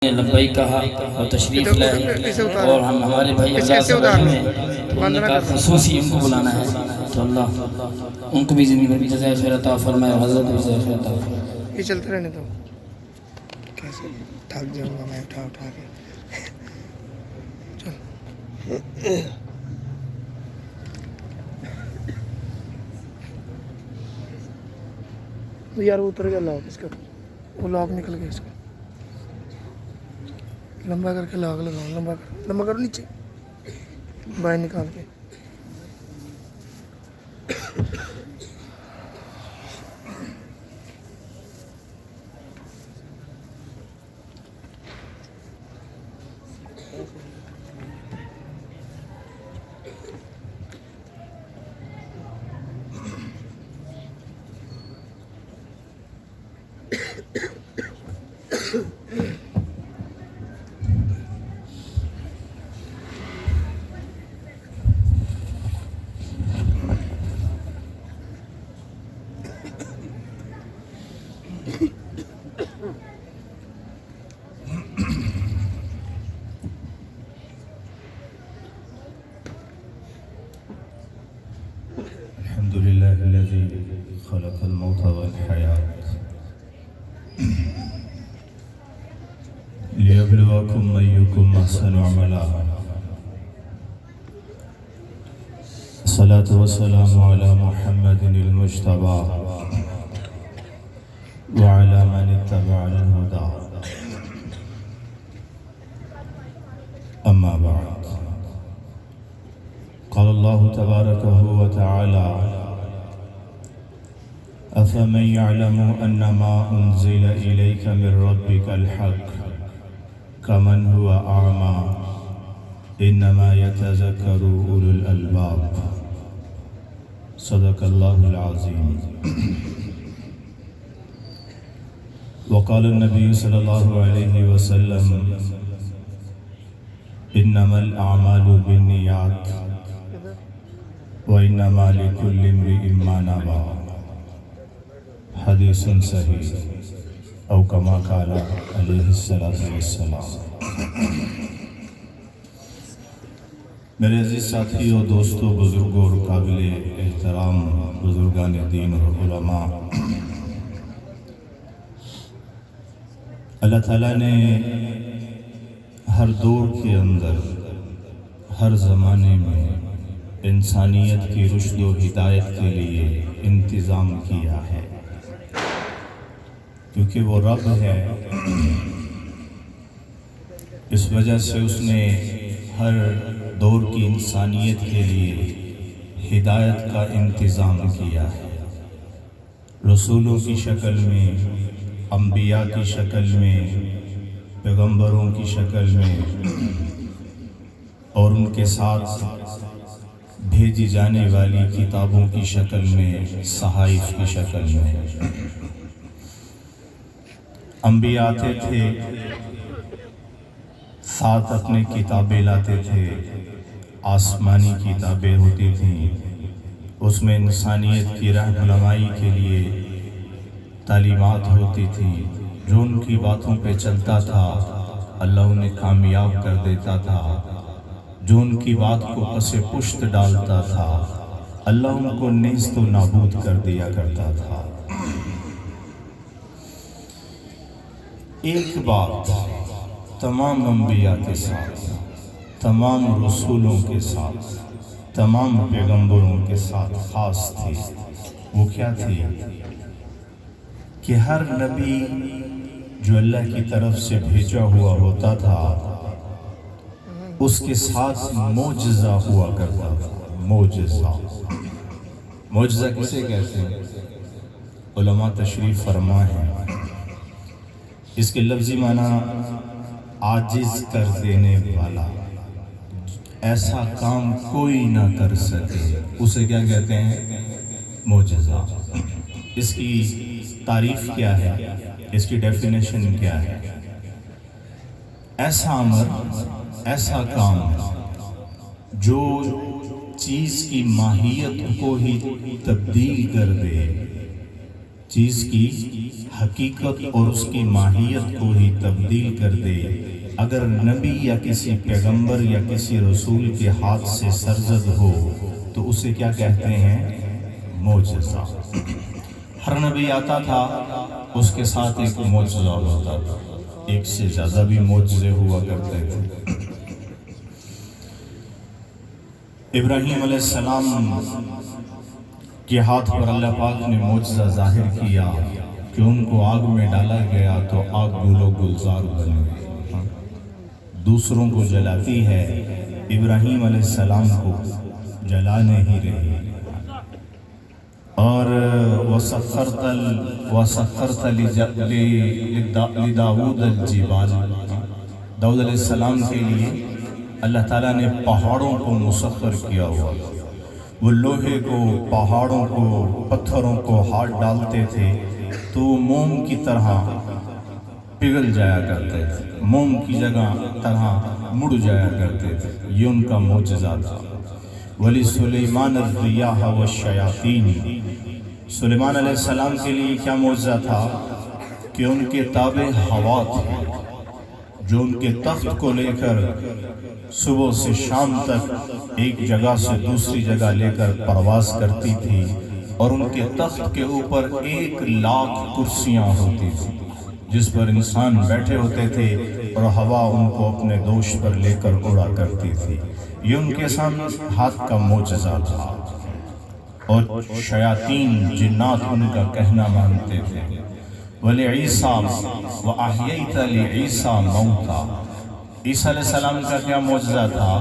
لبئی کہا اور تشریف لائے اور ہم ہمارے بھائی اولاد سے بیٹھے ہیں تو انہوں نے کہا خصوصی ان کو بلانا ہے تو اللہ ان کو بھی زندگی بھر جزائے خیر عطا فرمائے اور حضرت بھی جزائے خیر عطا فرمائے. یہ چلتے رہنے دو کیسے تھک جاؤں گا میں اٹھا کے چل یار وہ اتر گیا لاک اس کا وہ لاک نکل گیا اس کا لمبا کر کے لاک لگاؤ لمبا کرو نیچے باہر نکال کے الحمد لله الذي خلق الموت والحياة ليبلوكم أيكم أحسن عملا. الصلاة والسلام على محمد المجتبى وعلى من اتبع الهدى. أما بعد قال الله تبارك وتعالى أفمن يعلم أنما أنزل إليك من ربك الحق كمن هو أعمى إنما يتذكر أولو الألباب. صدق الله العظيم. وقال النبي صلى الله عليه وسلم إنما الأعمال بالنيات وإنما لكل امرئ ما نوى. حدیث صحیح او کما قال علیہ السلام. میرے عزیز ساتھیوں، دوستوں، بزرگوں اور قابل احترام بزرگان دین اور علماء، اللہ تعالیٰ نے ہر دور کے اندر ہر زمانے میں انسانیت کی رشد و ہدایت کے لیے انتظام کیا ہے، کیونکہ وہ رب ہے. اس وجہ سے اس نے ہر دور کی انسانیت کے لیے ہدایت کا انتظام کیا ہے، رسولوں کی شکل میں، انبیاء کی شکل میں، پیغمبروں کی شکل میں، اور ان کے ساتھ بھیجی جانے والی کتابوں کی شکل میں، صحائف کی شکل میں. انبیاء آتے تھے، ساتھ اپنے کتابیں لاتے تھے، آسمانی کتابیں ہوتی تھیں، اس میں انسانیت کی رہنمائی کے لیے تعلیمات ہوتی تھیں. جو ان کی باتوں پہ چلتا تھا اللہ انہیں کامیاب کر دیتا تھا، جو ان کی بات کو پس پشت ڈالتا تھا اللہ ان کو نیست و نابود کر دیا کرتا تھا. ایک بات تمام انبیاء کے ساتھ، تمام رسولوں کے ساتھ، تمام پیغمبروں کے ساتھ خاص تھی. وہ کیا تھی؟ کہ ہر نبی جو اللہ کی طرف سے بھیجا ہوا ہوتا تھا اس کے ساتھ معجزہ ہوا کرتا تھا. معجزہ کسے کہتے ہیں؟ علماء تشریف فرما ہے اس کے لفظی معنی عاجز کر دینے والا، ایسا کام کوئی نہ کر سکے، اسے کیا کہتے ہیں؟ معجزہ. اس کی تعریف کیا ہے؟ اس کی ڈیفینیشن کیا ہے؟ ایسا امر، ایسا کام جو چیز کی ماہیت کو ہی تبدیل کر دے، چیز کی حقیقت اور اس کی ماہیت کو ہی تبدیل کر دے، اگر نبی یا کسی پیغمبر یا کسی رسول کے ہاتھ سے سرزد ہو تو اسے کیا کہتے ہیں؟ معجزہ۔ ہر نبی آتا تھا، اس کے ساتھ ایک معجزہ ہوتا تھا، ایک سے زیادہ بھی معجزے ہوا کرتے تھے۔ ابراہیم علیہ السلام کے ہاتھ پر اللہ پاک نے معجزہ ظاہر کیا کہ ان کو آگ میں ڈالا گیا تو آگ گل و گلزار بن گئی، دوسروں کو جلاتی ہے، ابراہیم علیہ السلام کو جلا نہیں رہی۔ اور وَسَخَّرْتَ لِدَاوُودَ الْجِبَالَ، داؤد علیہ السلام کے لیے اللہ تعالیٰ نے پہاڑوں کو مسخر کیا ہوا، وہ لوہے کو، پہاڑوں کو، پتھروں کو ہاتھ ڈالتے تھے تو وہ موم کی طرح پگھل جایا کرتے تھے، موم کی جگہ طرح مڑ جایا کرتے تھے، یہ ان کا معجزہ تھا۔ وَلِسُلَيْمَانَ الرِّيَاحَ وَالشَّيَاطِينِ، سلیمان علیہ السلام کے لیے کیا معجزہ تھا کہ ان کے تابع ہوا تھی جو ان کے تخت کو لے کر صبح سے شام تک ایک جگہ سے دوسری جگہ لے کر پرواز کرتی تھی، اور ان کے تخت کے اوپر 1,00,000 کرسیاں ہوتی تھی جس پر انسان بیٹھے ہوتے تھے اور ہوا ان کو اپنے دوش پر لے کر اڑا کرتی تھی۔ یہ ان کے سامنے ہاتھ کا معجزہ تھا، اور شیاطین، جنات ان کا کہنا مانتے تھے۔ وَلِعِيسَىٰ وَأَحْيَيْتَ لِعِيسَىٰ مَوْتًا، عیسیٰ علیہ السلام کا کیا معجزہ تھا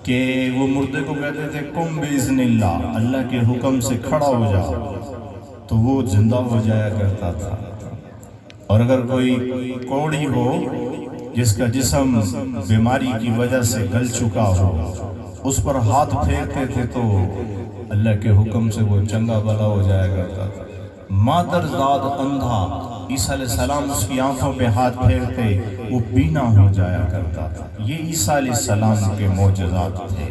کہ وہ مردے کو کہتے تھے قم بِإِذْنِ اللَّهِ، اللہ کے حکم سے کھڑا ہو جا، تو وہ زندہ ہو جایا کرتا تھا۔ اور اگر کوئی کوڑی ہو جس کا جسم بیماری کی وجہ سے گل چکا ہو، اس پر ہاتھ پھیرتے تھے تو اللہ کے حکم سے وہ چنگا بھلا ہو جایا کرتا تھا۔ مادرزاد اندھا، عیسیٰ علیہ السلام اس کی آنکھوں پہ ہاتھ پھیرتے وہ بینا ہو جایا کرتا تھا۔ یہ عیسیٰ علیہ السلام کے معجزات تھے۔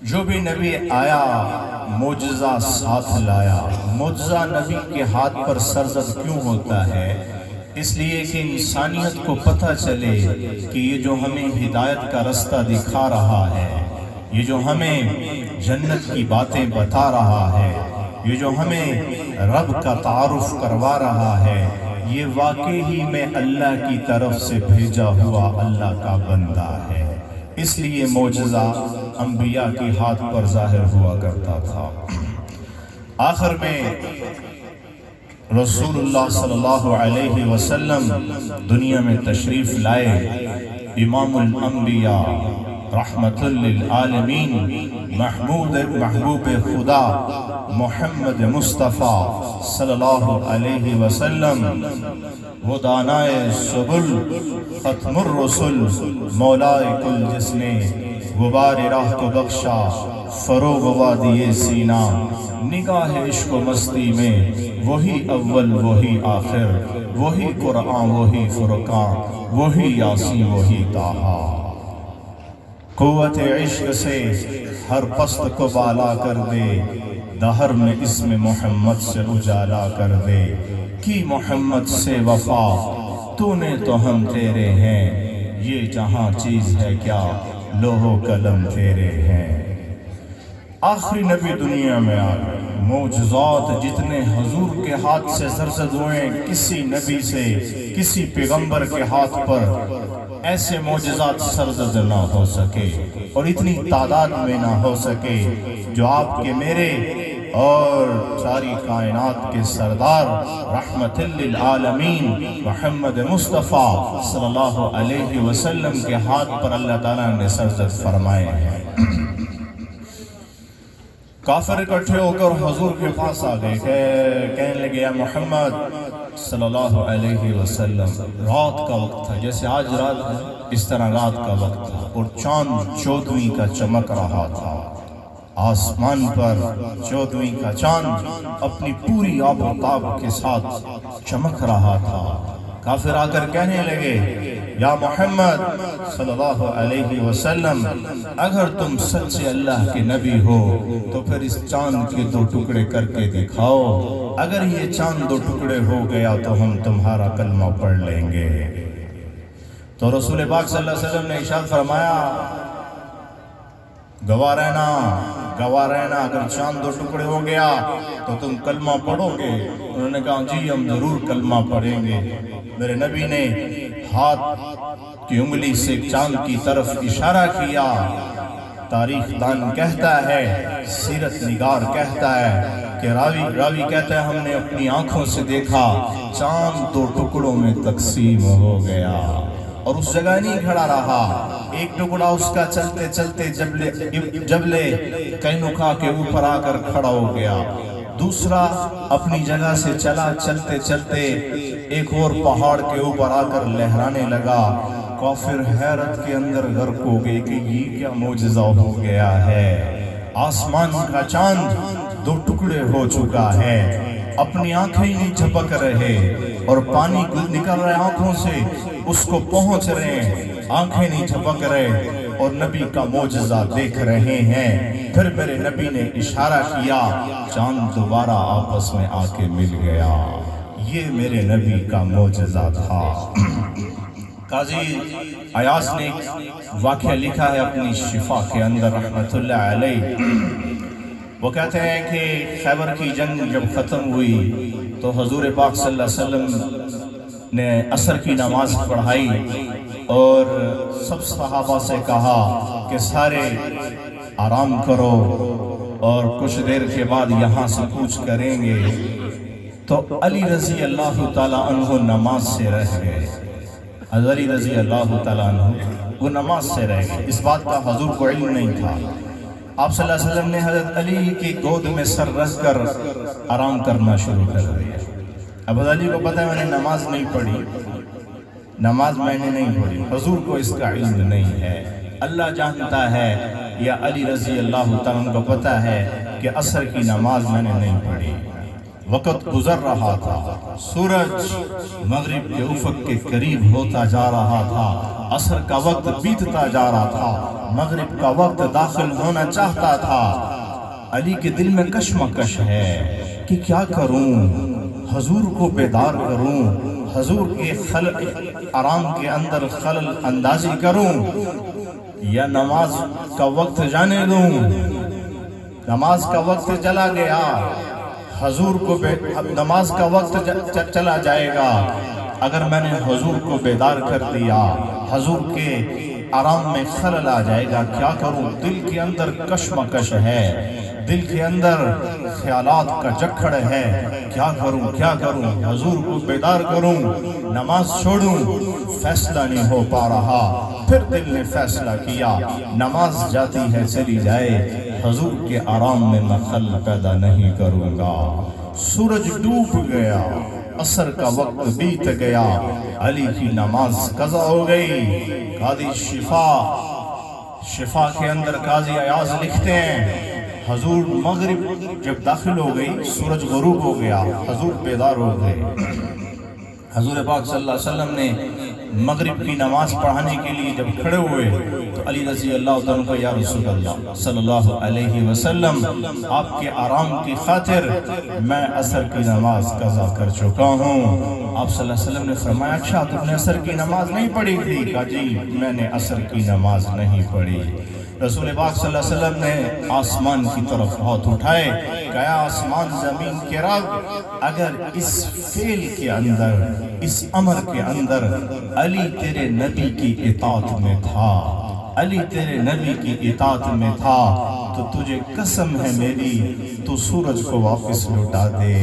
جو بھی نبی آیا معجزہ ساتھ لایا۔ معجزہ نبی کے ہاتھ پر سرزد کیوں ہوتا ہے؟ اس لیے کہ انسانیت کو پتہ چلے کہ یہ جو ہمیں ہدایت کا رستہ دکھا رہا ہے، یہ جو ہمیں جنت کی باتیں بتا رہا ہے، یہ جو ہمیں رب کا تعارف کروا رہا ہے، یہ واقعی ہی میں اللہ کی طرف سے بھیجا ہوا اللہ کا بندہ ہے۔ اس لیے معجزہ انبیاء کی ہاتھ پر ظاہر ہوا کرتا تھا۔ آخر میں رسول اللہ صلی اللہ علیہ وسلم دنیا میں تشریف لائے، امام الانبیاء رحمت للعالمین، محبوب خدا محمد مصطفیٰ صلی اللہ علیہ وسلم، وہ دانائے سبل، ختم الرسل، مولائے کل، جس نے غبار راہ کو بخشا، فروغ وادی سینہ، نگاہ عشق و مستی میں وہی اول وہی آخر، وہی قرآن وہی فرقان، وہی یاسین وہی طٰہٰ۔ قوت عشق سے ہر پست کو بالا کر دے، دہر میں اسم محمد سے اجالا کر دے، کی محمد سے وفا، تو نے تو ہم تیرے ہیں، یہ جہاں چیز ہے کیا، لوح و قلم تیرے ہیں۔ آخری نبی دنیا میں آ گئے، معجزات جتنے حضور کے ہاتھ سے سرزد ہوئے، کسی نبی سے، کسی پیغمبر کے ہاتھ پر ایسے معجزات سرزد نہ ہو سکے، اور اتنی تعداد میں نہ ہو سکے جو آپ کے میرے اور ساری کائنات کے سردار رحمت للعالمین محمد مصطفیٰ صلی اللہ علیہ وسلم کے ہاتھ پر اللہ تعالیٰ نے سرزد فرمائے ہیں۔ کافر اکٹھے ہو کر حضور کے پاس آ گئے، کہنے لگے یا محمد صلی اللہ علیہ وسلم، رات کا وقت تھا، جیسے آج رات ہے اس طرح رات کا وقت تھا، اور چاند 14ویں کا چمک رہا تھا، آسمان پر 14ویں کا چاند اپنی پوری آب و تاب کے ساتھ چمک رہا تھا۔ کافر آ کر کہنے لگے یا محمد صلی اللہ علیہ وسلم اگر تم سچے اللہ کے نبی ہو تو پھر اس چاند کے 2 ٹکڑے کر کے دکھاؤ، اگر یہ چاند 2 ٹکڑے ہو گیا تو ہم تمہارا کلمہ پڑھ لیں گے۔ تو رسول پاک صلی اللہ علیہ وسلم نے ارشاد فرمایا گواہ رہنا اگر چاند 2 ٹکڑے ہو گیا تو تم کلمہ پڑھو گے؟ انہوں نے کہا جی ہم ضرور کلمہ پڑھیں گے۔ میرے نبی نے ہاتھ کی انگلی سے چاند کی طرف اشارہ کیا۔ تاریخ دان کہتا ہے، سیرت نگار کہتا ہے کہ راوی کہتا ہے ہم نے اپنی آنکھوں سے دیکھا چاند 2 ٹکڑوں میں تقسیم ہو گیا اور اس جگہ نہیں کھڑا رہا، ایک ٹکڑا اس کا چلتے چلتے جبلے قینقاع کے اوپر آ کر کھڑا ہو گیا، دوسرا اپنی جگہ سے چلا چلتے چلتے ایک اور پہاڑ کے اوپر آ کر لہرانے لگا۔ کافر حیرت کے اندر غرق ہو گئے کہ یہ کیا معجزہ ہو گیا ہے، آسمان کا چاند 2 ٹکڑے ہو چکا ہے، اپنی آنکھیں ہی نہیں جھپک رہے اور پانی نکل رہے آنکھوں سے، اس کو پہنچ رہے ہیں، آنکھیں نہیں جھپک رہے اور نبی کا معجزہ دیکھ رہے ہیں۔ پھر میرے نبی نے اشارہ کیا، چاند دوبارہ آپس میں آ کے مل گیا۔ یہ میرے نبی کا معجزہ تھا۔ قاضی عیاض نے واقعہ لکھا ہے اپنی شفا کے اندر رحمت اللہ علیہ، وہ کہتے ہیں کہ خیبر کی جنگ جب ختم ہوئی تو حضور پاک صلی اللہ علیہ وسلم نے عصر کی نماز پڑھائی اور سب صحابہ سے کہا کہ سارے آرام کرو اور کچھ دیر کے بعد یہاں سے کوچ کریں گے۔ تو علی رضی اللہ تعالیٰ عنہ نماز سے رہ گئے، علی رضی اللہ تعالیٰ عنہ وہ نماز سے رہ گئے، اس بات کا حضور کو علم نہیں تھا۔ آپ صلی اللہ علیہ وسلم نے حضرت علی کی گود میں سر رکھ کر آرام کرنا شروع کر دیا۔ اب علی کو پتہ ہے میں نے نماز نہیں پڑھی، نماز میں نے نہیں پڑھی، حضور کو اس کا علم نہیں ہے، اللہ جانتا ہے یا علی رضی اللہ تعالیٰ کو پتہ ہے کہ عصر کی نماز میں نے نہیں پڑھی۔ وقت گزر رہا تھا، سورج مغرب کے افق کے قریب ہوتا جا رہا تھا، عصر کا وقت بیتتا جا رہا تھا، مغرب کا وقت داخل ہونا چاہتا تھا۔ علی کے دل میں کشمکش ہے کہ کیا کروں، حضور کو بیدار کروں، حضور کے آرام کے اندر خلل اندازی کروں یا نماز کا وقت جانے دوں۔ نماز کا وقت چلا گیا، حضور کو نماز کا وقت چلا جائے گا، اگر میں نے حضور کو بیدار کر دیا حضور کے آرام میں خلل آ جائے گا، کیا کروں؟ دل کے اندر کشمکش ہے، دل کے اندر خیالات کا جکڑ ہے، کیا کروں؟ حضور کو بیدار کروں، نماز چھوڑوں؟ فیصلہ نہیں ہو پا رہا۔ پھر دل نے فیصلہ کیا، نماز جاتی ہے چلی جائے، حضور کے آرام میں میں خلل پیدا نہیں کروں گا۔ سورج ڈوب گیا، عصر کا وقت بیت گیا، علی کی نماز قضا ہو گئی۔ قاضی شفا کے اندر قاضی عیاض لکھتے ہیں حضور مغرب جب داخل ہو گئی، سورج غروب ہو گیا، حضور بیدار ہو گئے۔ حضور پاک صلی اللہ علیہ وسلم نے مغرب کی نماز پڑھانے کے لیے جب کھڑے ہوئے تو علی رضی اللہ تعالیٰ کو یا رسول اللہ صلی اللہ علیہ وسلم آپ کے آرام کی خاطر میں عصر کی نماز قضا کر چکا ہوں۔ آپ صلی اللہ علیہ وسلم نے فرمایا اچھا تم نے عصر کی نماز نہیں پڑھی تھی؟ کہا جی میں نے عصر کی نماز نہیں پڑھی۔ رسول پاک صلی اللہ علیہ وسلم نے آسمان کی طرف ہاتھ اٹھائے، کہا آسمان زمین کے رب، اگر اس فعل کے اندر، اس امر کے اندر علی تیرے نبی کی اطاعت میں تھا، علی تیرے نبی کی اطاعت میں تھا تو تجھے قسم ہے میری، تو سورج کو واپس لوٹا دے،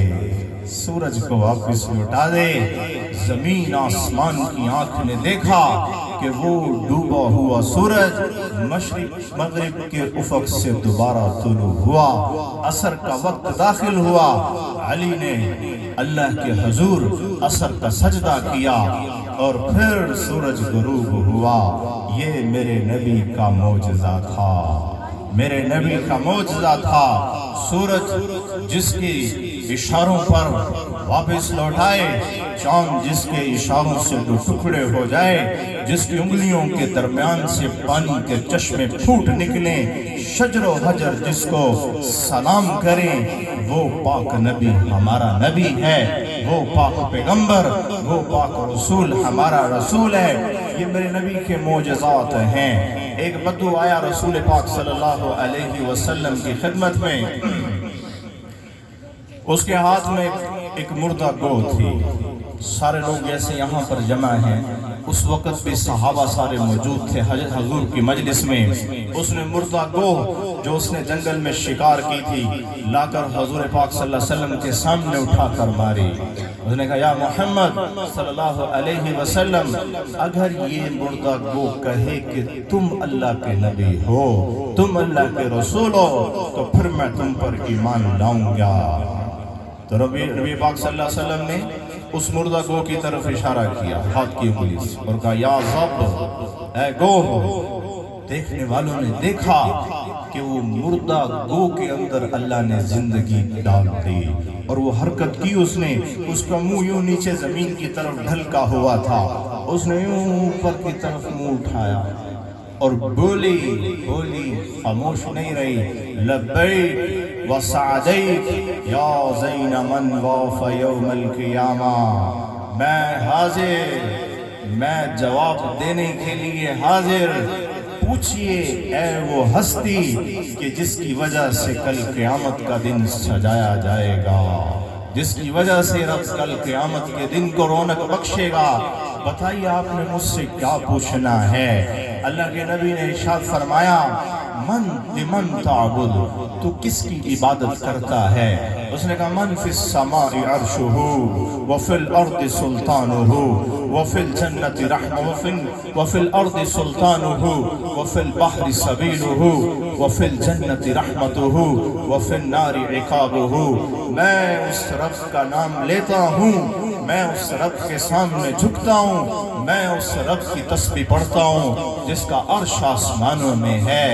سورج کو واپس لوٹا دے۔ زمین آسمان کی آنکھ نے دیکھا کہ وہ ڈوبا ہوا سورج مشرق مغرب کے افق سے دوبارہ طلوع ہوا، عصر کا وقت داخل ہوا، علی نے اللہ کے حضور عصر کا سجدہ کیا اور پھر سورج غروب ہوا۔ یہ میرے نبی کا معجزہ تھا، میرے نبی کا معجزہ تھا۔ سورج جس کی اشاروں پر واپس لوٹائے، چاند جس کے اشاروں سے دو ٹکڑے ہو جائے، جس کی انگلیوں کے درمیان سے پانی کے چشمے پھوٹ نکلیں، شجر و حجر جس کو سلام کریں، وہ پاک نبی ہمارا نبی ہے، وہ پاک پیغمبر، وہ پاک رسول ہمارا رسول ہے۔ یہ میرے نبی کے معجزات ہیں۔ ایک بدو آیا رسول پاک صلی اللہ علیہ وسلم کی خدمت میں، اس کے ہاتھ میں ایک مردہ گو تھی۔ سارے لوگ جیسے یہاں پر جمع ہیں، اس وقت بھی صحابہ سارے موجود تھے حضور کی مجلس میں۔ اس نے مردہ گو جو اس نے جنگل میں شکار کی تھی لا کر حضور پاک صلی اللہ علیہ وسلم کے سامنے اٹھا کر ماری۔ اس نے کہا یا محمد صلی اللہ علیہ وسلم، اگر یہ مردہ گو کہے کہ تم اللہ کے نبی ہو، تم اللہ کے رسول ہو، تو پھر میں تم پر ایمان لاؤں گا۔ تو نبی پاک صلی اللہ علیہ وسلم نے اس مردہ گو کی طرف اشارہ کیا ہاتھ کی انگلی سے اور کہا یا ضب، اے گو۔ دیکھنے والوں نے دیکھا کہ وہ مردہ گو کے اندر اللہ نے زندگی ڈال دی، اور وہ حرکت کی اس نے، اس کا منہ یوں نیچے زمین کی طرف ڈھلکا ہوا تھا، اس نے یوں اوپر کی طرف منہ اٹھایا اور بولی خاموش نہیں رہی، لبیک و سعدیک یا زین من واف یوم القیامہ، میں حاضر، میں جواب دینے کے لیے حاضر، پوچھئے اے وہ ہستی کہ جس کی وجہ سے کل قیامت کا دن سجایا جائے گا، جس کی وجہ سے رب کل قیامت کے دن کو رونق بخشے گا، بتائیے آپ نے مجھ سے کیا پوچھنا ہے؟ اللہ کے نبی نے ارشاد فرمایا من لمن تعبد، تو کس کی عبادت کرتا ہے؟ اس نے کہا من فی السماء عرشہ وفی الارض سلطانہ وفی الجنت رحمہ وفی الارض سلطانہ وفی البحر سبیلہ وفی الجنت رحمتہ وفی النار عقابہ۔ میں اس رب کا نام لیتا ہوں، میں اس رب کے سامنے جھکتا ہوں، میں اس رب کی تسبیح پڑھتا ہوں جس کا عرش آسمانوں میں ہے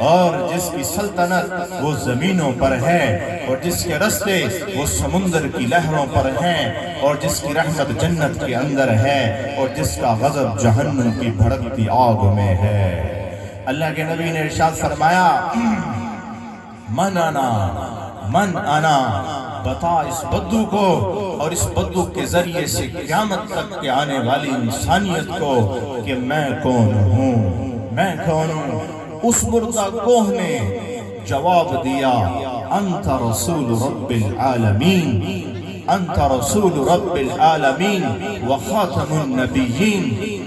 اور جس کی سلطنت وہ زمینوں پر ہے اور جس کے رستے وہ سمندر کی لہروں پر ہیں اور جس کی رحمت جنت کے اندر ہے اور جس کا غضب جہنم کی بھڑکتی آگ میں ہے۔ اللہ کے نبی نے ارشاد فرمایا من انا، بتا اس بدو کو اور اس بدو کے ذریعے سے قیامت تک کے آنے والی انسانیت کو کہ میں کون ہوں، میں کون ہوں۔ اس مردہ کوہ نے جواب دیا انت رسول رب العالمین، انت رسول رب العالمین وخاتم النبیین،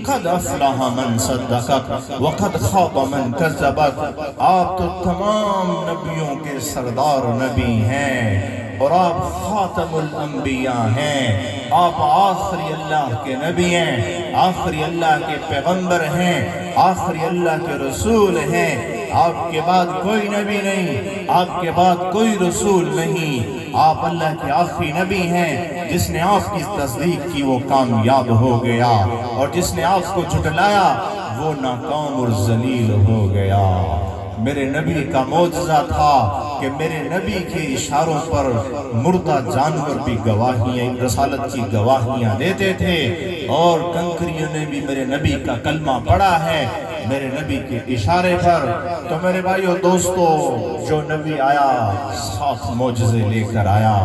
قد افلح من صدقک وقد خاب من کذبک۔ آپ تو تمام نبیوں کے سردار نبی ہیں اور آپ خاتم الانبیاء ہیں، آپ آخری اللہ کے نبی ہیں، آخری اللہ کے پیغمبر ہیں، آخری اللہ کے رسول ہیں۔ آپ کے بعد کوئی نبی نہیں، آپ کے بعد کوئی رسول نہیں، آپ اللہ کے آخری نبی ہیں۔ جس نے آپ کی تصدیق کی وہ کامیاب ہو گیا اور جس نے آپ کو جھٹلایا وہ ناکام اور ذلیل ہو گیا۔ میرے نبی کا معجزہ تھا کہ میرے نبی کے اشاروں پر مردہ جانور بھی گواہیاں، رسالت کی گواہیاں دیتے تھے اور کنکریوں نے بھی میرے نبی کا کلمہ پڑھا ہے میرے نبی کے اشارے پر۔ تو میرے بھائیو دوستو، جو نبی آیا ساتھ معجزے لے کر آیا،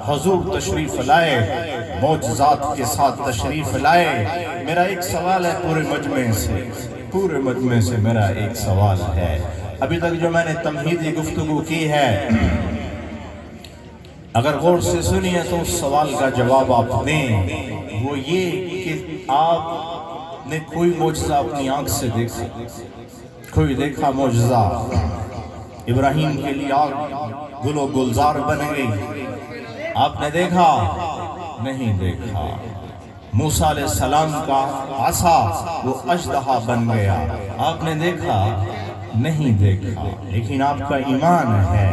حضور تشریف لائے، معجزات کے ساتھ تشریف لائے۔ میرا ایک سوال ہے پورے مجمع سے میرا ایک سوال ہے۔ ابھی تک جو میں نے تمہیدی گفتگو کی ہے، اگر غور سے سنیے تو اس سوال کا جواب آپ دیں، وہ یہ کہ آپ نے کوئی معجزہ اپنی آنکھ سے دیکھا؟ کوئی دیکھا معجزہ؟ ابراہیم کے لیے آگ گل و گلزار بن گئی، آپ نے دیکھا؟ نہیں دیکھا۔ موسیٰ علیہ السلام کا عصا وہ اژدہا بن گیا، آپ نے دیکھا؟ نہیں دیکھا۔ لیکن آپ کا ایمان ہے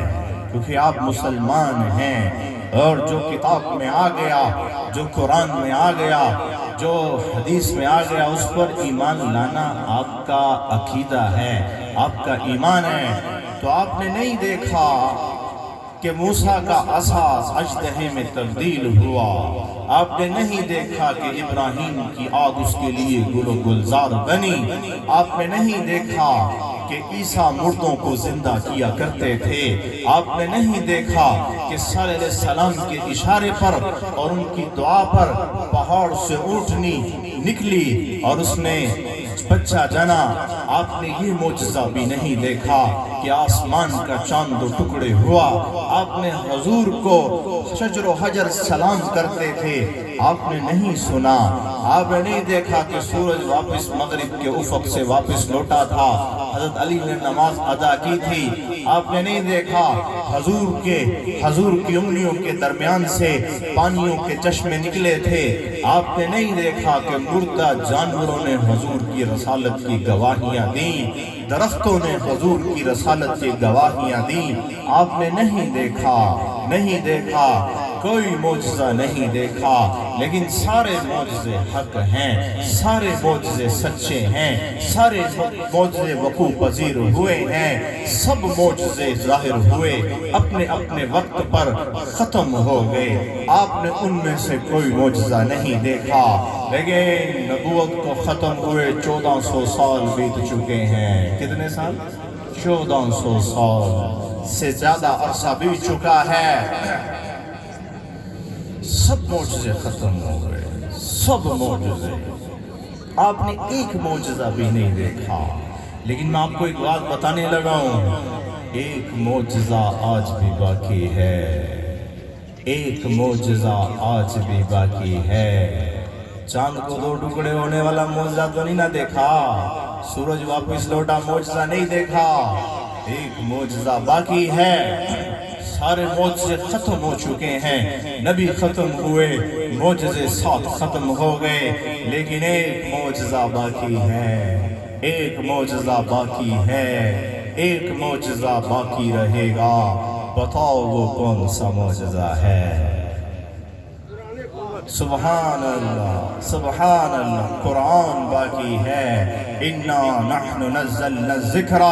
کیونکہ آپ مسلمان ہیں، اور جو کتاب میں آ گیا، جو قرآن میں آ گیا، جو حدیث میں آ گیا، اس پر ایمان لانا آپ کا عقیدہ ہے، آپ کا ایمان ہے۔ تو آپ نے نہیں دیکھا کہ موسیٰ کا عصا اژدہے میں تبدیل ہوا، آپ نے نہیں دیکھا کہ ابراہیم کی آگ اس کے لیے گل و گلزار بنی، آپ نے نہیں دیکھا کہ عیسیٰ مردوں کو زندہ کیا کرتے تھے، آپ نے نہیں دیکھا کہ صالح علیہ السلام کے اشارے پر اور ان کی دعا پر پہاڑ سے اونٹنی نکلی اور اس نے بچہ جنا، آپ نے یہ معجزہ بھی نہیں دیکھا کہ آسمان کا چاند دو ٹکڑے ہوا، آپ نے حضور کو شجر و حجر سلام کرتے تھے، آپ نے نہیں سنا، آپ نے نہیں دیکھا کہ سورج واپس مغرب کے افق سے واپس لوٹا تھا، حضرت علی نے نماز ادا کی تھی، آپ نے نہیں دیکھا حضور کی انگلیوں کے درمیان سے پانیوں کے چشمے نکلے تھے، آپ نے نہیں دیکھا کہ مردہ جانوروں نے حضور کی رسالت کی گواہیاں دیں، درختوں نے حضور کی رسالت کی گواہیاں دیں، آپ نے نہیں دیکھا کوئی معجزہ نہیں دیکھا، لیکن سارے معجزے حق ہیں، سارے معجزے سچے ہیں، سارے معجزے وقوع پذیر ہوئے ہیں، سب معجزے ظاہر ہوئے، اپنے اپنے وقت پر ختم ہو گئے، آپ نے ان میں سے کوئی معجزہ نہیں دیکھا، لیکن نبوت کو ختم ہوئے 1400 سال بیت چکے ہیں، کتنے سال؟ 1400 سال سے زیادہ عرصہ بیت چکا ہے، سب معجزے ختم ہو گئے، سب معجزے، آپ نے ایک معجزہ بھی نہیں دیکھا، لیکن میں آپ کو ایک بات بتانے لگا ہوں، ایک معجزہ آج بھی باقی ہے، ایک معجزہ آج بھی باقی ہے، چاند کو دو ٹکڑے ہونے والا معجزہ تو نہیں نہ دیکھا، سورج واپس لوٹا معجزہ نہیں دیکھا، ایک معجزہ باقی ہے، سارے معجزے ختم ہو چکے ہیں، نبی ختم ہوئے، معجزے ساتھ ختم ہو گئے، لیکن ایک معجزہ باقی ہے، ایک معجزہ باقی ہے، ایک معجزہ باقی رہے گا، بتاؤ وہ کون سا معجزہ ہے؟ سبحان اللہ، سبحان اللہ، قرآن باقی ہے، اِنَّا نَحْنُ نَزَّلْنَا الذِّكْرَ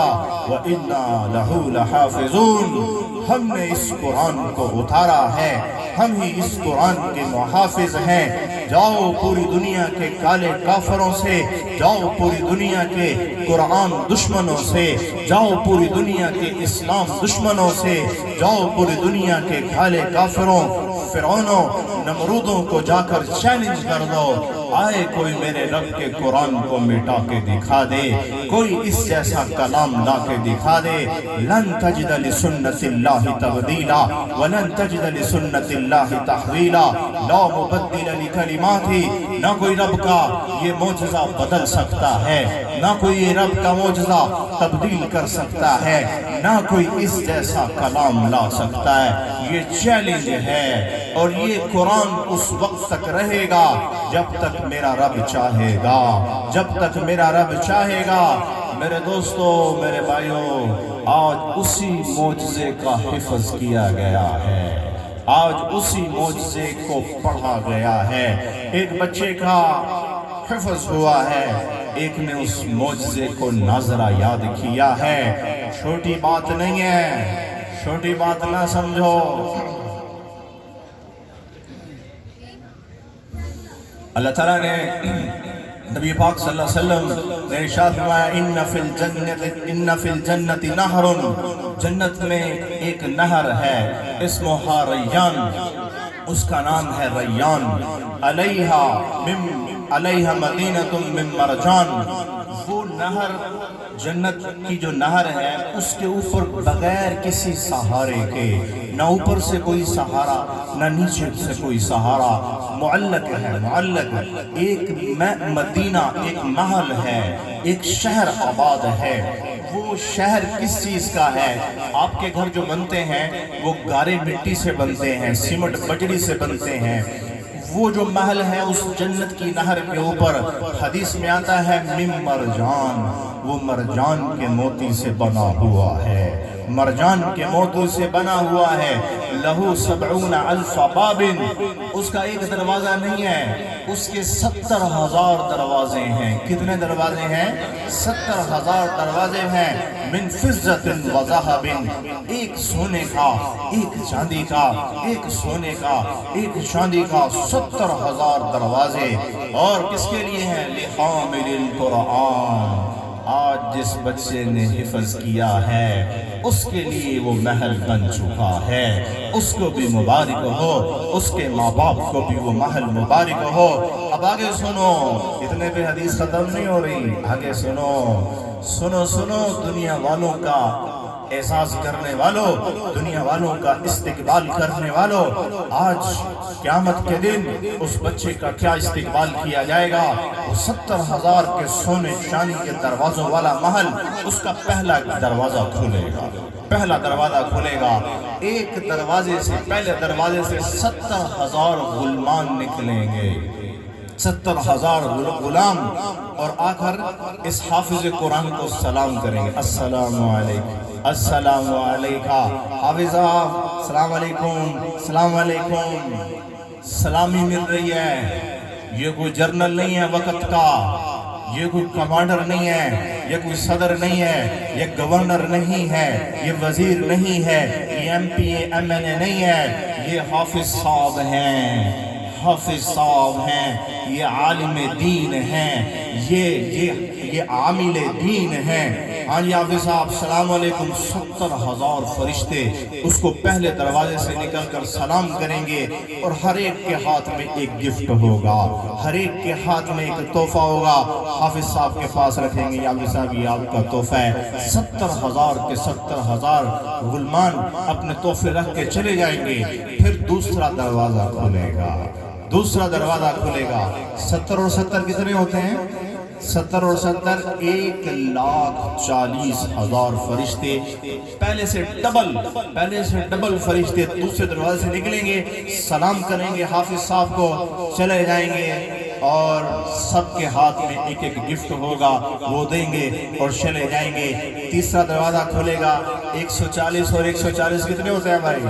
وَإِنَّا لَهُ لَحَافِظُونَ، ہم نے اس قرآن کو اتارا ہے، ہم ہی اس قرآن کے محافظ ہیں، جاؤ پوری دنیا کے کالے کافروں سے، جاؤ پوری دنیا کے قرآن دشمنوں سے، جاؤ پوری دنیا کے اسلام دشمنوں سے، جاؤ پوری دنیا کے کالے کافروں، فرعونوں، نمرودوں کو جا کر چیلنج کر دو، آئے کوئی میرے رب کے قرآن کو مٹا کے دکھا دے، کوئی اس جیسا کلام لا کے دکھا دے، لن تجد لسنت اللہ تبدیلا ولن تجد لسنت اللہ تحویلا، لا مبدل لکلماتی، نہ کوئی رب کا یہ معجزہ بدل سکتا ہے، نہ کوئی یہ رب کا معجزہ تبدیل کر سکتا ہے، نہ کوئی اس جیسا کلام لا سکتا ہے، یہ چیلنج ہے، اور یہ قرآن اس وقت تک رہے گا جب تک میرا رب چاہے گا، جب تک میرا رب چاہے گا۔ میرے دوستو، میرے بھائیوں، آج اسی معجزے کا حفظ کیا گیا ہے، آج اسی معجزے کو پڑھا گیا ہے، ایک بچے کا حفظ ہوا ہے، ایک نے اس معجزے کو ناظرہ یاد کیا ہے، چھوٹی بات نہیں ہے، چھوٹی بات نہ سمجھو۔ اللہ تعالیٰ نے نبی پاک صلی اللہ علیہ وسلم نے ارشاد فرمایا ان فی الجنت نہر، جنت میں ایک نہر ہے، اسمہا ریان، اس کا نام ہے ریان، علیہا مدینۃ من مرجان، وہ نہر جنت کی جو نہر ہے اس کے اوپر بغیر کسی سہارے کے، نہ اوپر سے کوئی سہارا نہ نیچے سے کوئی سہارا، معلق ہے، معلق، ایک مدینہ، ایک محل ہے، ایک شہر آباد ہے۔ وہ شہر کس چیز کا ہے؟ آپ کے گھر جو بنتے ہیں وہ گارے مٹی سے بنتے ہیں، سیمنٹ بجری سے بنتے ہیں، وہ جو محل ہے اس جنت کی نہر کے اوپر حدیث میں آتا ہے من مرجان، وہ مرجان کے موتی سے بنا ہوا ہے، مرجان کے موتی سے بنا ہوا ہے، لہو 70,000 باب، اس کا ایک دروازہ نہیں ہے، اس کے 70,000 دروازے ہیں۔ کتنے دروازے ہیں؟ 70,000 دروازے ہیں۔ من فضة و ذهب، ایک سونے کا، ایک چاندی کا، ایک سونے کا، ایک چاندی کا 70,000 دروازے، اور کس کے لیے ہیں؟ لحامل القرآن، آج جس بچے نے حفظ کیا ہے اس کے لیے وہ محل بن چکا ہے، اس کو بھی مبارک ہو، اس کے ماں باپ کو بھی وہ محل مبارک ہو۔ اب آگے سنو، اتنے پہ حدیث ختم نہیں ہو رہی، آگے سنو سنو سنو، دنیا والوں کا احساس کرنے والوں، دنیا والوں کا استقبال کرنے والوں، آج قیامت کے دن اس بچے کا کیا استقبال کیا جائے گا؟ وہ 70,000 کے سونے چاندی کے دروازوں والا محل، اس کا پہلا دروازہ کھلے گا، پہلا دروازہ کھلے گا، ایک دروازے سے، پہلے دروازے سے 70,000 غلمان نکلیں گے، 70,000 غلام، اور آ کر اس حافظ قرآن کو سلام کریں گے، السلام علیکم، السلام علیکہ حافظ صاحب، السلام علیکم، السلام علیکم، سلامی مل رہی ہے۔ یہ کوئی جرنل نہیں ہے وقت کا، یہ کوئی کمانڈر نہیں ہے، یہ کوئی صدر نہیں ہے، یہ گورنر نہیں ہے، یہ وزیر نہیں ہے، یہ M P A M N A نہیں ہے، یہ حافظ صاحب ہیں، حافظ صاحب ہیں، یہ عالم دین ہیں، یہ عامل دین ہیں۔ ہاں جی حافظ صاحب السلام علیکم، 70,000 فرشتے اس کو پہلے دروازے سے نکل کر سلام کریں گے، اور ہر ایک کے ہاتھ میں ایک گفٹ ہوگا، ہر ایک کے ہاتھ میں ایک تحفہ ہوگا، حافظ صاحب کے پاس رکھیں گے، حافظ صاحب یہ آپ کا تحفہ ہے۔ 70,000 کے 70,000 غلمان اپنے تحفے رکھ کے چلے جائیں گے، پھر دوسرا دروازہ کھلے گا، دوسرا دروازہ کھلے گا۔ 70 اور 70 کتنے ہوتے ہیں؟ 70 اور 70 1,40,000 فرشتے، پہلے سے ڈبل فرشتے دوسرے دروازے سے نکلیں گے، سلام کریں گے حافظ صاحب کو، چلے جائیں گے، اور سب کے ہاتھ میں ایک ایک گفٹ ہوگا، وہ دیں گے اور چلے جائیں گے۔ تیسرا دروازہ کھلے گا، 140 اور 140 کتنے ہوتے ہیں بھائی؟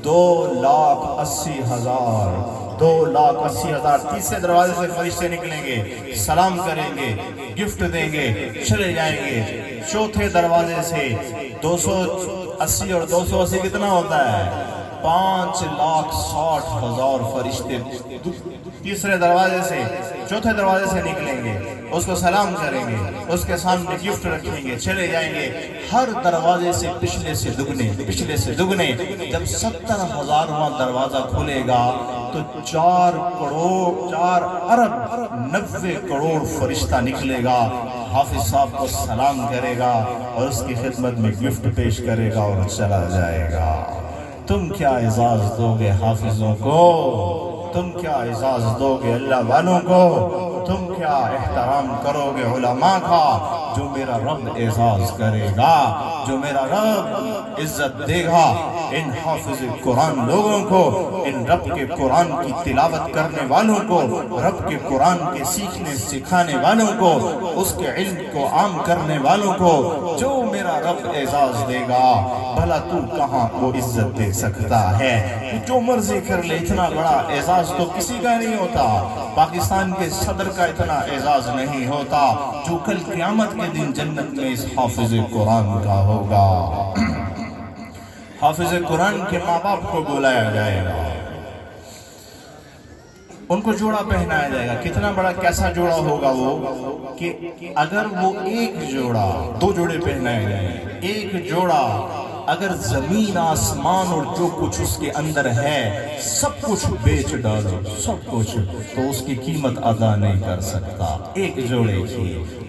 2,80,000، 2,80,000۔ تیسرے دروازے سے فرشتے نکلیں گے، سلام کریں گے، گفٹ دیں گے، چلے جائیں گے۔ چوتھے دروازے سے 280 اور 280 کتنا ہوتا ہے؟ 5,60,000 فرشتے تیسرے دروازے سے، چوتھے دروازے سے نکلیں گے، اس کو سلام کریں گے، اس کے سامنے گفٹ رکھیں گے، چلے جائیں گے۔ ہر دروازے سے پچھلے سے دگنے، جب 70,000واں دروازہ کھلے گا تو 4 ارب 90 کروڑ فرشتہ نکلے گا، حافظ صاحب کو سلام کرے گا اور اس کی خدمت میں گفٹ پیش کرے گا اور چلا جائے گا۔ تم کیا اعزاز دو گے حافظوں کو؟ تم کیا اعزاز دو گے اللہ والوں کو؟ تم کیا احترام کرو گے علماء کا؟ جو میرا رب اعزاز کرے گا، جو میرا رب عزت دے گا ان حافظ قرآن لوگوں کو، ان رب کے قرآن کی تلاوت کرنے والوں کو، رب کے قرآن کے سیکھنے سکھانے والوں کو، اس کے علم کو عام کرنے والوں کو، جو میرا رب اعزاز دے گا، بھلا تو کہاں وہ عزت دے سکتا ہے؟ جو مرضی کر لے، اتنا بڑا اعزاز تو کسی کا نہیں ہوتا، پاکستان کے صدر کا اتنا اعزاز نہیں ہوتا جو کل قیامت کے دن جنت میں اس حافظ قرآن کا ہوگا۔ حافظ قرآن کے ماں باپ کو بلایا جائے گا، ان کو جوڑا پہنایا جائے گا۔ کتنا بڑا کیسا جوڑا ہوگا وہ کہ اگر وہ ایک جوڑا، 2 جوڑے پہنائے جائیں، ایک جوڑا اگر زمین آسمان اور جو کچھ اس کے اندر ہے سب کچھ بیچ ڈالو، سب کچھ، تو اس کی قیمت ادا نہیں کر سکتا ایک جوڑے کی۔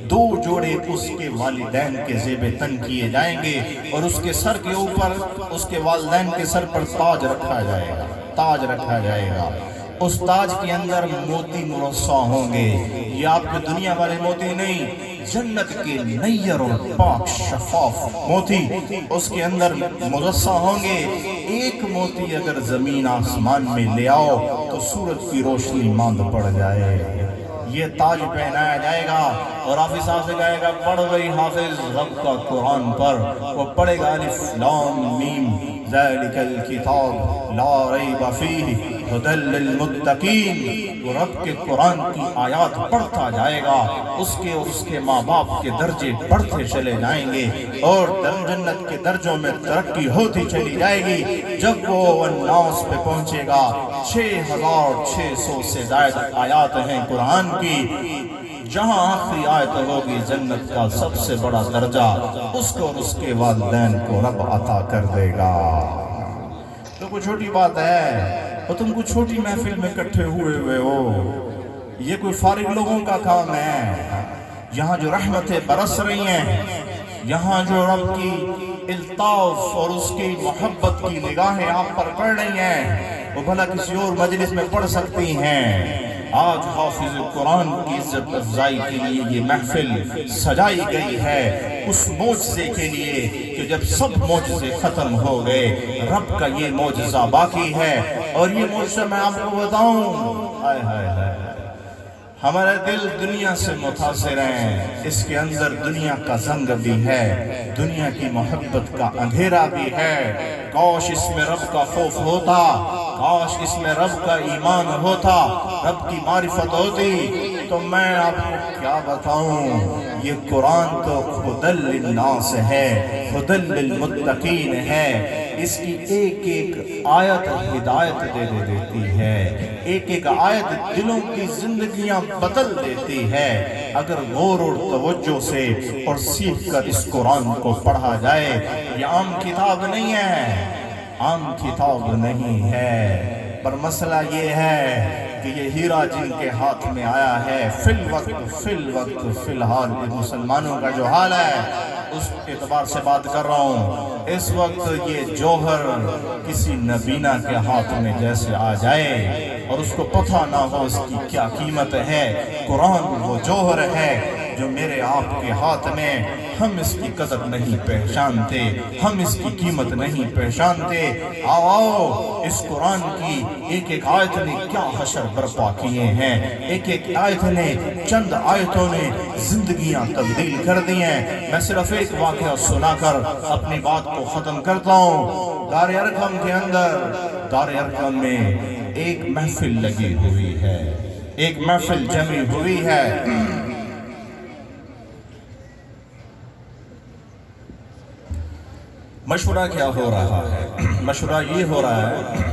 2 جوڑے اس کے والدین کے زیب تن کیے جائیں گے، اور اس کے سر کے اوپر، اس کے والدین کے سر پر تاج رکھا جائے گا، تاج رکھا جائے گا۔ اس تاج کے اندر موتی مرصع ہوں گے، یہ آپ کے دنیا والے موتی نہیں، جنت کے نیر اور پاک شفاف موتی اس کے اندر مرصع ہوں گے۔ ایک موتی اگر زمین آسمان میں لے آؤ تو سورج کی روشنی ماند پڑ جائے۔ یہ تاج پہنایا جائے گا، اور حافظ صاحب سے کہے گا پڑھ گئی حافظ رب کا قرآن پر، وہ پڑھے گا الف لام میم ذالک الکتاب لا ریب فیہ ہدل للمتقین، وہ رب کے قرآن کی آیات پڑھتا جائے گا، اس کے اور اس کے ماں باپ کے درجے بڑھتے چلے جائیں گے اور جنت کے درجوں میں ترقی ہوتی چلی جائے گی۔ جب وہ والناس پہ پہنچے گا 6600 سے زائد آیات ہیں قرآن کی، جہاں آخری آیت ہوگی جنت کا سب سے بڑا درجہ اس کو اور اس کے والدین کو رب عطا کر دے گا۔ تو کوئی چھوٹی بات ہے، اور تم کو چھوٹی محفل میں اکٹھے ہوئے ہو، یہ کوئی فارغ لوگوں کا کام ہے؟ یہاں جو رحمتیں برس رہی ہیں، یہاں جو رب کی الطاف اور اس کی محبت کی نگاہیں آپ پر پڑ رہی ہیں، وہ بھلا کسی اور مجلس میں پڑھ سکتی ہیں؟ آج حافظ قرآن کی عزت افزائی کے لیے یہ محفل سجائی گئی ہے، اس معجزے کے لیے کہ جب سب معجزے ختم ہو گئے رب کا یہ معجزہ باقی ہے۔ اور یہ معجزہ میں آپ کو بتاؤں، ہائے ہائے ہائے، ہمارے دل دنیا سے متاثر ہیں، اس کے اندر دنیا کا زنگ بھی ہے، دنیا کی محبت کا اندھیرا بھی ہے۔ کاش اس میں رب کا خوف ہوتا، کاش اس میں رب کا ایمان ہوتا، رب کی معرفت ہوتی، تو میں آپ کو کیا بتاؤں، یہ قرآن تو ہدل للناس ہے، ہدل للمتقین ہے، اس کی ایک ایک آیت ہدایت دے دیتی ہے، ایک ایک آیت دلوں کی زندگیاں بدل دیتی ہے۔ اگر غور اور توجہ سے اور سیکھ کر اس قرآن کو پڑھا جائے، یہ عام کتاب نہیں ہے، عام کتاب نہیں ہے، پر مسئلہ یہ ہے کہ یہ ہیرا جن کے ہاتھ میں آیا ہے، فی الوقت فی الحال مسلمانوں کا جو حال ہے اس اعتبار سے بات کر رہا ہوں، اس وقت یہ جوہر کسی نبینا کے ہاتھ میں جیسے آ جائے اور اس کو پتہ نہ ہو اس کی کیا قیمت ہے، قرآن وہ جوہر ہے جو میرے آپ کے ہاتھ میں، ہم اس کی قدر نہیں پہچانتے، ہم اس کی قیمت نہیں پہچانتے۔ آؤ اس قرآن کی ایک ایک آیت نے کیا حشر برپا کیے ہیں، ایک ایک آیت نے، چند آیتوں نے زندگیاں تبدیل کر دی ہیں۔ میں صرف ایک واقعہ سنا کر اپنی بات کو ختم کرتا ہوں۔ دار ارقم کے اندر، دار ارقم میں ایک محفل لگی ہوئی ہے، ایک محفل جمی ہوئی ہے۔ مشورہ کیا ہو رہا ہے؟ مشورہ یہ ہو رہا ہے،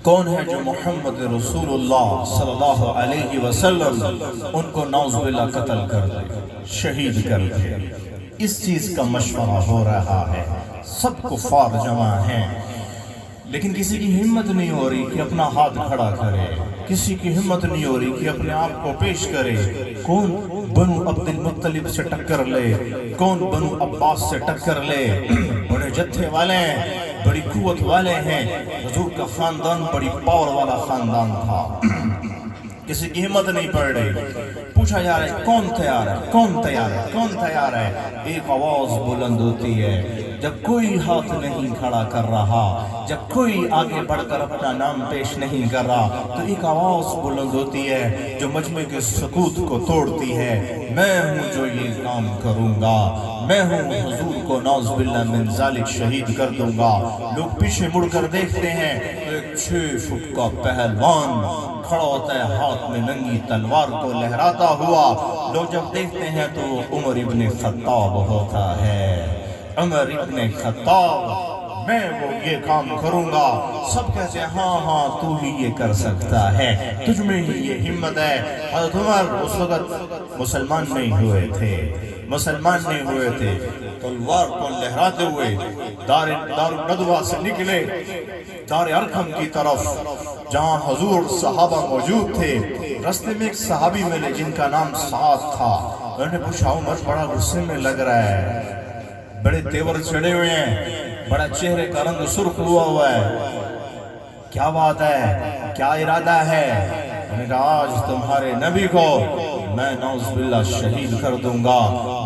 کون ہے جو محمد رسول اللہ صلی اللہ علیہ وسلم ان کو نعوذ باللہ قتل کر دے، شہید کر دے، اس چیز کا مشورہ ہو رہا ہے۔ سب کفار جمع ہیں، لیکن کسی کی ہمت نہیں ہو رہی کہ اپنا ہاتھ کھڑا کرے، کسی کی ہمت نہیں ہو رہی کہ اپنے آپ کو پیش کرے۔ کون بنو عبد المطلب سے ٹکر لے، کون بنو عباس سے ٹکر لے، بڑے جتھے والے ہیں، بڑی قوت والے ہیں، حضور کا خاندان بڑی پاور والا خاندان تھا، کسی کی ہمت نہیں پڑ رہی۔ پوچھا جا رہا ہے کون تیار ہے، کون تیار ہے، کون تیار ہے؟ ایک آواز بلند ہوتی ہے، جب کوئی ہاتھ نہیں کھڑا کر رہا، جب کوئی آگے بڑھ کر اپنا نام پیش نہیں کر رہا، تو ایک آواز بلند ہوتی ہے جو مجمع کے سکوت کو توڑتی ہے، میں ہوں جو یہ کام کروں گا، میں ہوں حضور کو نعوذ باللہ من ذالک شہید کر دوں گا۔ لوگ پیچھے مڑ کر دیکھتے ہیں تو ایک 6 فٹ کا پہلوان کھڑا ہوتا ہے، ہاتھ میں ننگی تلوار کو لہراتا ہوا۔ لوگ جب دیکھتے ہیں تو وہ عمر ابن خطاب ہوتا ہے، عمر ابن خطاب، میں وہ یہ کام کروں گا۔ سب کہتے ہیں ہاں ہاں تو ہی یہ کر سکتا ہے، تجھ میں ہی یہ ہمت ہے۔ حضرت عمر اس وقت مسلمان نہیں ہوئے تھے، مسلمان نہیں ہوئے تھے، تلوار کو لہراتے ہوئے دار الندوہ سے نکلے دار ارقم کی طرف، جہاں حضور صحابہ موجود تھے۔ رستے میں ایک صحابی ملے جن کا نام سعد تھا۔ انہوں نے پوچھا عمر بڑا غصے میں لگ رہا ہے، بڑے تیور چڑھے ہوئے ہیں، بڑا چہرے کا رنگ سرخ ہوا ہے، کیا بات ہے، کیا ارادہ ہے؟ انہوں نے کہا آج تمہارے نبی کو میں نعوذ باللہ شہید کر دوں گا،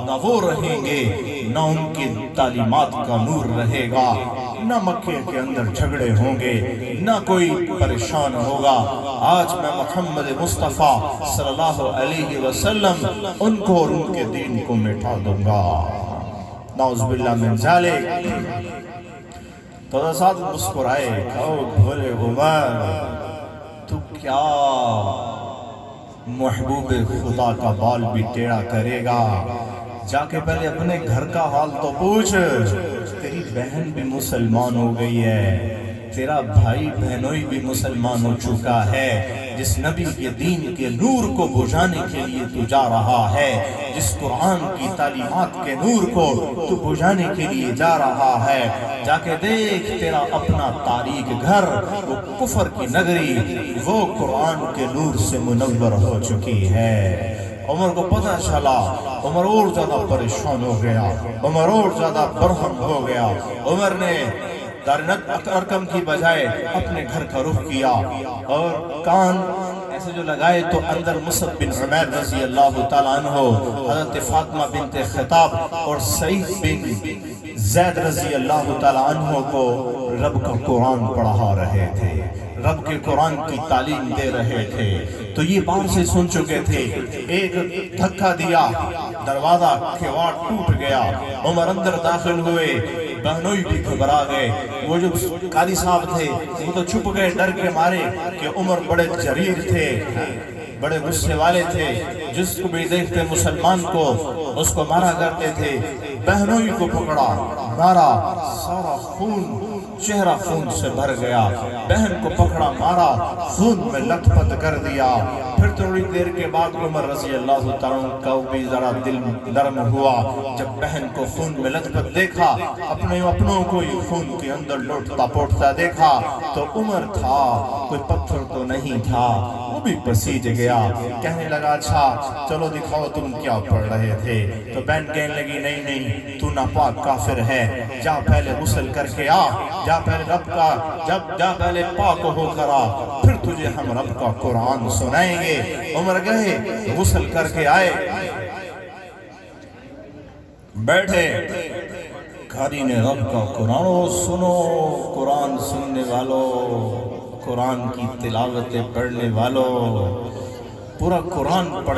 نہ وہ رہیں گے، نہ ان کی تعلیمات کا نور رہے گا، نہ مکے کے اندر جھگڑے ہوں گے، نہ کوئی پریشان ہوگا۔ آج میں محمد مصطفیٰ صلی اللہ علیہ وسلم ان کو اور ان کے دین کو مٹا دوں گا، نعوذ باللہ من ذالک۔ تو ساتھ مسکرائے کہو بھولے عمر تو کیا محبوب خدا کا بال بھی ٹیڑھا کرے گا؟ جا کے پہلے اپنے گھر کا حال تو پوچھ، تیری بہن بھی مسلمان ہو گئی ہے، تیرا بھائی بہنوئی بھی مسلمان ہو چکا ہے، جس نبی کے دین کے نور کو بجھانے کے لیے تو جا رہا ہے، جس قرآن کی تعلیمات کے نور کو تو بجھانے کے لیے جا رہا ہے، جا کے دیکھ تیرا اپنا تاریک گھر، وہ کفر کی نگری، وہ قرآن کے نور سے منور ہو چکی ہے۔ عمر کو پتہ چلا، عمر اور زیادہ پریشان ہو گیا، عمر اور زیادہ برہم ہو گیا۔ عمر نے دارالارقم ارکم کی بجائے اپنے گھر کا رخ کیا اور کان ایسے جو لگائے تو اندر مصعب بن عمیر رضی اللہ تعالیٰ عنہ، حضرت فاطمہ بنت خطاب اور سعید بن زید رضی اللہ تعالیٰ عنہ کو رب کا قرآن پڑھا رہے تھے، رب کے قرآن کی تعلیم دے رہے تھے۔ تو یہ باہر سے سن چکے تھے، ایک دھکا دیا، دروازہ کیواڑ ٹوٹ گیا، عمر اندر داخل ہوئے، بہنوئی بھی گھبرا گئے۔ وہ جو قاضی صاحب تھے وہ تو چھپ گئے ڈر کے مارے کہ عمر بڑے جریر تھے، بڑے غصے والے تھے، جس کو بھی دیکھتے مسلمان کو اس کو مارا کرتے تھے۔ بہنوئی کو پکڑا، مارا، سارا خون، چہرہ خون سے بھر گیا، بہن کو پکڑا، مارا، خون میں لت پت کر دیا۔ پھر تھوڑی دیر کے بعد عمر رضی اللہ تعالیٰ کا بھی ذرا دل نرم ہوا، جب بہن کو خون میں لت پت دیکھا، اپنوں کو ہی خون کے اندر لوٹتا پوٹتا دیکھا، تو عمر تھا، کوئی پتھر تو نہیں تھا، وہ بھی پسیج گیا۔ کہنے لگا اچھا چلو دکھاؤ تم کیا پڑھ رہے تھے۔ تو بہن کہنے لگی نہیں تو ناپاک کافر ہے، جا پہلے غسل کر کے آ، جا پہلے رب کا جا پہلے پاک ہو کر آ، پھر تجھے ہم رب کا قرآن سنائیں گے۔ عمر گئے، غسل کر کے آئے، بیٹھے، قاری نے رب کا قرآن سنو، قرآن سننے والوں، قرآن کی تلاوتیں پڑھنے والوں، پورا قرآن پڑھ